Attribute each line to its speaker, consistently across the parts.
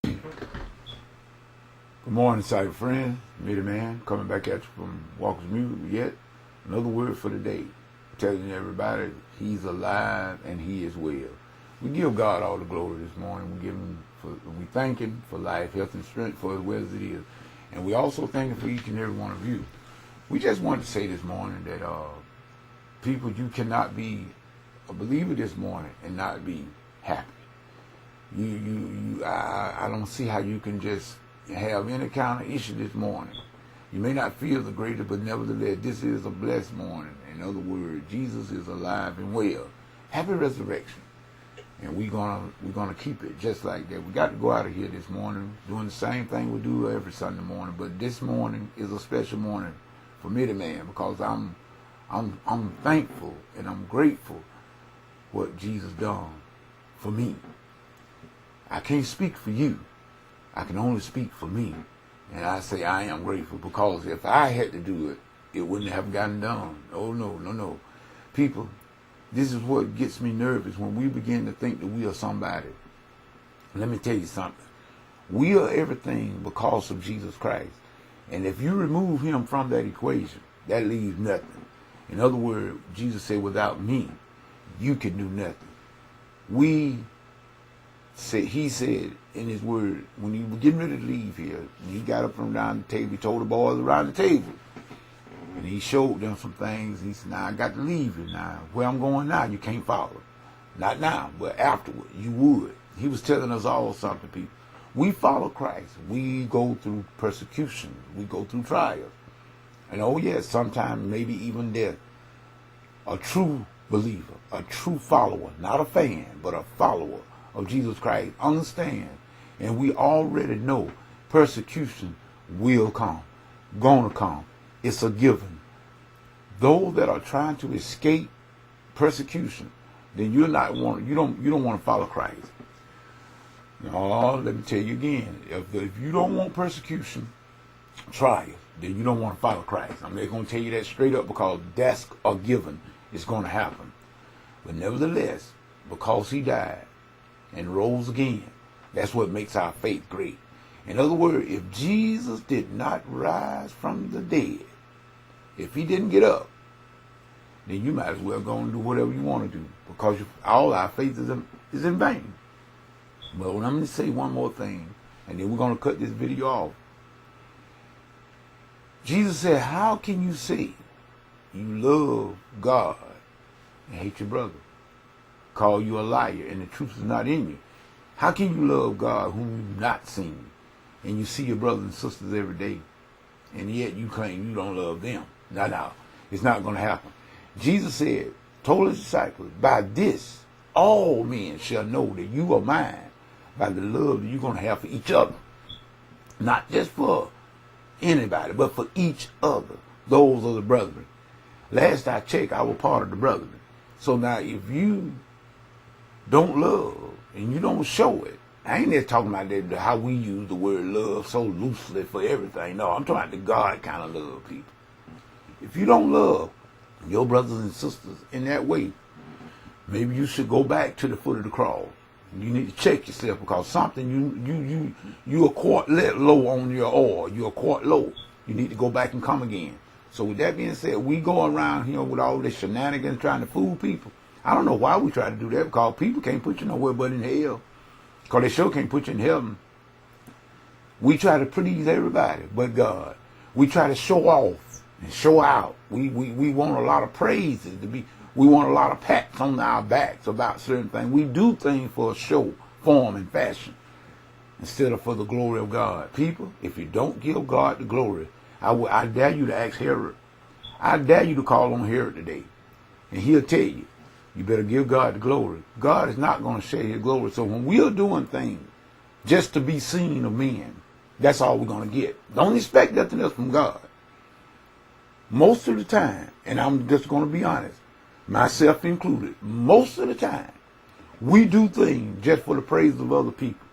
Speaker 1: Good morning, cyber friends. Meet man coming back at you from Walker's Music. Yet another word for the day, telling everybody He's alive and He is well. We give God all the glory this morning. We thank Him for life, health, and strength for as well as it is, and we also thank Him for each and every one of you. We just want to say this morning that people, you cannot be a believer this morning and not be happy. I don't see how you can just have any kind of issue this morning. You may not feel the greatest, but nevertheless, this is a blessed morning. In other words, Jesus is alive and well. Happy resurrection. And we're gonna keep it just like that. We got to go out of here this morning doing the same thing we do every Sunday morning, but this morning is a special morning for me, the man, because I'm thankful and I'm grateful what Jesus done for me. I can't speak for you. I can only speak for me. And I say I am grateful because if I had to do it, it wouldn't have gotten done. Oh, no. People, this is what gets me nervous when we begin to think that we are somebody. Let me tell you something. We are everything because of Jesus Christ. And if you remove Him from that equation, that leaves nothing. In other words, Jesus said, without me, you can do nothing. He said in His word, when He was getting ready to leave here, He got up from around the table. He told the boys around the table, and He showed them some things. He said, now I got to leave you now. Where I'm going now, you can't follow. Not now, but afterward, you would. He was telling us all something, people. We follow Christ. We go through persecution. We go through trials. And oh yes, sometimes maybe even death. A true believer, a true follower, not a fan, but a follower of Jesus Christ, understand, and we already know persecution will come, gonna come. It's a given. Those that are trying to escape persecution, then you don't want to follow Christ. No, let me tell you again, if you don't want persecution, trial, then you don't want to follow Christ. I'm just going to tell you that straight up because that's a given. It's going to happen. But nevertheless, because He died and rose again, that's what makes our faith great. In other words, if Jesus did not rise from the dead, if He didn't get up, then you might as well go and do whatever you want to do because all our faith is in vain. But I'm going to say one more thing, and then we're going to cut this video off. Jesus said, how can you say you love God and hate your brother? Call you a liar and the truth is not in you. How can you love God whom you've not seen and you see your brothers and sisters every day and yet you claim you don't love them? No, it's not going to happen. Jesus said, told His disciples, by this all men shall know that you are mine, by the love that you're going to have for each other. Not just for anybody, but for each other. Those are the brethren. Last I checked, I was part of the brethren. So now if you don't love and you don't show it, I ain't just talking about that, how we use the word love so loosely for everything. No, I'm talking about the God kind of love, people. If you don't love your brothers and sisters in that way, maybe you should go back to the foot of the cross. You need to check yourself because something you a quart low on your oil. You're a quart low. You need to go back and come again. So with that being said, we go around here with all this shenanigans trying to fool people. I don't know why we try to do that because people can't put you nowhere but in hell. Because they sure can't put you in heaven. We try to please everybody but God. We try to show off and show out. We want a lot of praises to be. We want a lot of pats on our backs about certain things. We do things for a show, form, and fashion instead of for the glory of God. People, if you don't give God the glory, I dare you to ask Herod. I dare you to call on Herod today. And he'll tell you, you better give God the glory. God is not going to share His glory. So when we are doing things just to be seen of men, that's all we're going to get. Don't expect nothing else from God. Most of the time, and I'm just going to be honest, myself included, most of the time, we do things just for the praise of other people,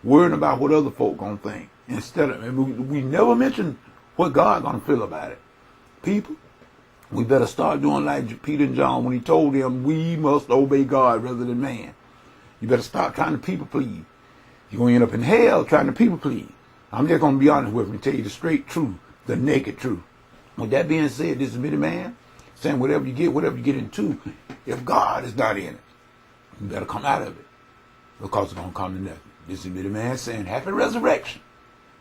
Speaker 1: worrying about what other folk gonna think. Instead of, we never mention what God gonna feel about it. People, we better start doing like Peter and John when He told them we must obey God rather than man. You better start trying to people please. You're going to end up in hell trying to people please. I'm just going to be honest with you and tell you the straight truth, the naked truth. With that being said, this is Many Man saying whatever you get into, if God is not in it, you better come out of it, because it's going to come to nothing. This is Many Man saying happy resurrection.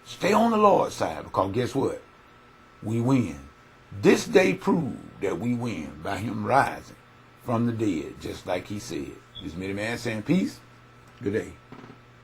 Speaker 1: Stay on the Lord's side, because guess what? We win. This day proved that we win by him rising from the dead, just like he said. This Many Man saying peace. Good day.